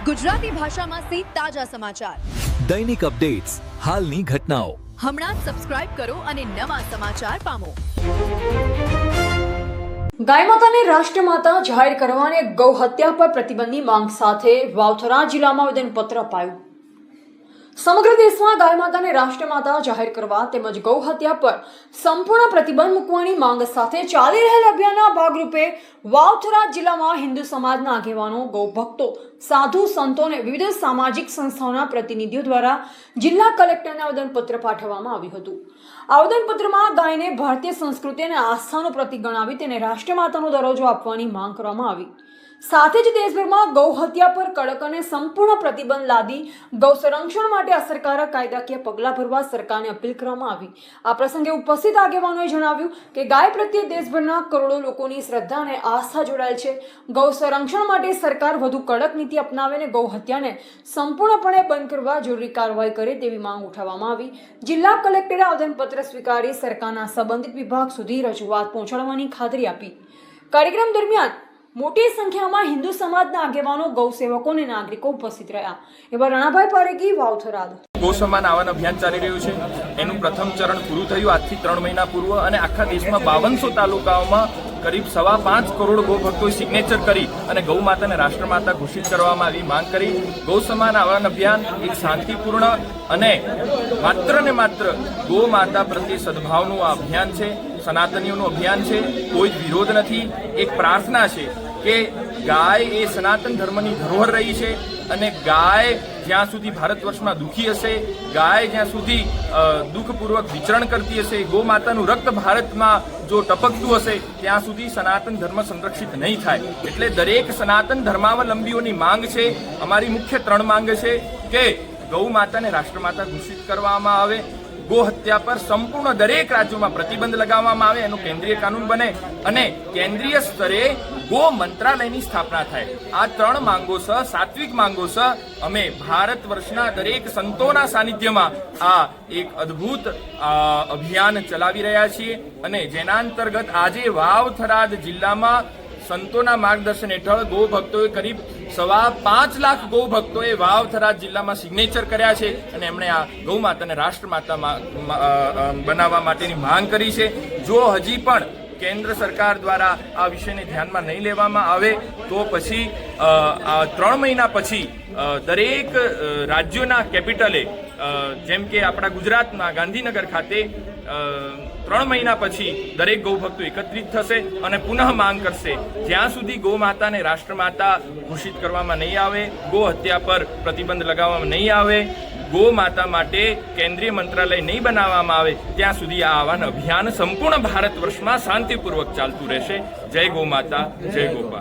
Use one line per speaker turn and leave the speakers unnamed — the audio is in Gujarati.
ગુજરાતી ભાષામાં તાજા સમાચાર,
દૈનિક અપડેટ્સ, હાલની ઘટનાઓ.
હમણાં જ સબસ્ક્રાઇબ કરો અને નવા સમાચાર પામો.
ગાય માતાને રાષ્ટ્રમાતા જાહેર કરવા અને ગૌ હત્યા પર પ્રતિબંધની માંગ સાથે વાવથરા જિલ્લામાં આવેદનપત્ર અપાયું. સમગ્ર દેશમાં ગાય માતાને રાષ્ટ્રમાતા જાહેર કરવા તેમજ ગૌ હત્યા પર સંપૂર્ણ પ્રતિબંધ મૂકવાની માંગ સાથે ચાલી રહેલા અભિયાનના ભાગરૂપે વાવથરા જિલ્લામાં હિન્દુ સમાજના આગેવાનો, ગૌ ભક્તો, સાધુ સંતો અને વિવિધ સામાજિક સંસ્થાઓના પ્રતિનિધિઓ દ્વારા જિલ્લા કલેક્ટરને આવેદનપત્ર પાઠવવામાં આવ્યું હતું. આવેદનપત્રમાં ગાયને ભારતીય સંસ્કૃતિ અને આસ્થાનું પ્રતીક ગણાવી તેને રાષ્ટ્રમાતાનો દરજ્જો આપવાની માંગ કરવામાં આવી. સાથે જ દેશભરમાં ગૌ હત્યા પર કડક અને સંપૂર્ણ પ્રતિબંધ લાદી ગૌ સંરક્ષણ માટે અસરકારક કાયદાકીય પગલાં ભરવા સરકારને અપીલ કરવામાં આવી. આ પ્રસંગે ઉપસ્થિત આગેવાનોએ જણાવ્યું કે ગાય પ્રત્યે દેશભરના કરોડો લોકોની શ્રદ્ધા અને આસ્થા જોડાયેલ છે. ગૌ સંરક્ષણ માટે સરકાર વધુ કડક નીતિ અપનાવે અને ગૌ હત્યાને સંપૂર્ણપણે બંધ કરવા જરૂરી કાર્યવાહી કરે તેવી માંગ ઉઠાવવામાં આવી. જિલ્લા કલેક્ટરે આવેદનપત્ર સ્વીકારી સરકારના સંબંધિત વિભાગ સુધી રજૂઆત પહોંચાડવાની ખાતરી આપી. કાર્યક્રમ દરમિયાન મોટી સંખ્યામાં હિન્દુ સમાજના આગેવાનો, ગૌસેવકો અને નાગરિકો ઉપસ્થિત રહ્યા. એવા રણાભાઈ પારેખી, વાવથરાદ.
ગૌ સન્માન આહવાન અભિયાન ચાલી રહ્યું છે. એનું પ્રથમ ચરણ પૂરું થયું આજથી 3 મહિના પૂર્વ, અને આખા દેશમાં 5200 તાલુકાઓમાં કરીબ 5.25 કરોડ ગૌ ભક્તોએ સિગ્નેચર કરી અને ગૌ માતાને રાષ્ટ્રમાતા ઘોષિત કરવામાં આવી માંગ કરી. ગૌ સન્માન આહવાન અભિયાન એક શાંતિપૂર્ણ અને માત્ર ગૌ માતા પ્રત્યે સદભાવનું આ અભિયાન છે. સનાતનીઓનું અભિયાન છે. કોઈ જ વિરોધ નથી. એક પ્રાર્થના છે કે ગાય એ સનાતન ધર્મની ધરોહર રહી છે, અને ગાય જ્યાં સુધી ભારત વર્ષમાં દુઃખી હશે, ગાય જ્યાં સુધી દુઃખપૂર્વક વિચરણ કરતી હશે, ગૌ માતાનું રક્ત ભારતમાં જો ટપકતું હશે, ત્યાં સુધી સનાતન ધર્મ સંરક્ષિત નહીં થાય. એટલે દરેક સનાતન ધર્માવલંબીઓની માંગ છે. અમારી મુખ્ય 3 માંગ છે કે ગૌ માતાને રાષ્ટ્રમાતા ઘોષિત કરવામાં આવે, ગો હત્યા પર સંપૂર્ણ દરેક રાજ્યોમાં પ્રતિબંધ લગાવવામાં આવે, એનો કેન્દ્રીય કાનૂન બને, અને કેન્દ્રીય સ્તરે ગો મંત્રાલયની સ્થાપના થાય. આ 3 માંગો છે, સાત્વિક માંગો છે. અમે ભારત વર્ષના દરેક સંતોના સાનિધ્યમાં આ એક અદ્ભુત અભિયાન ચલાવી રહ્યા છીએ, અને જેના અંતર્ગત આજે વાવથરાદ જિલ્લામાં સંતોના માર્ગદર્શન હેઠળ ગૌ ભક્તોએ કરીબ 5.25 લાખ ગૌ ભક્તોએ વાવથરા જિલ્લામાં સિગ્નેચર કર્યા છે, અને એમણે આ ગૌ માતાને રાષ્ટ્રમાતા બનાવવા માટેની માંગ કરી છે. જો હજી પણ કેન્દ્ર સરકાર દ્વારા આ વિષયને ધ્યાનમાં નહીં લેવામાં આવે તો પછી 3 મહિના પછી દરેક રાજ્યોના કેપિટલે, જેમ કે આપણા ગુજરાતના ગાંધીનગર ખાતે 3 મહિના પછી દરેક ગૌ ભક્તો એકત્રિત થશે અને પુનઃ માંગ કરશે. જ્યાં સુધી ગૌ માતાને રાષ્ટ્રમાતા ઘોષિત કરવામાં નહીં આવે, ગૌ હત્યા પર પ્રતિબંધ લગાવવામાં નહીં આવે, ગૌ માતા માટે કેન્દ્રીય મંત્રાલય નહીં બનાવવામાં આવે, ત્યાં સુધી આ આહવાન અભિયાન સંપૂર્ણ ભારત વર્ષમાં શાંતિપૂર્વક ચાલતું રહેશે. જય ગૌ માતા, જય ગોપા.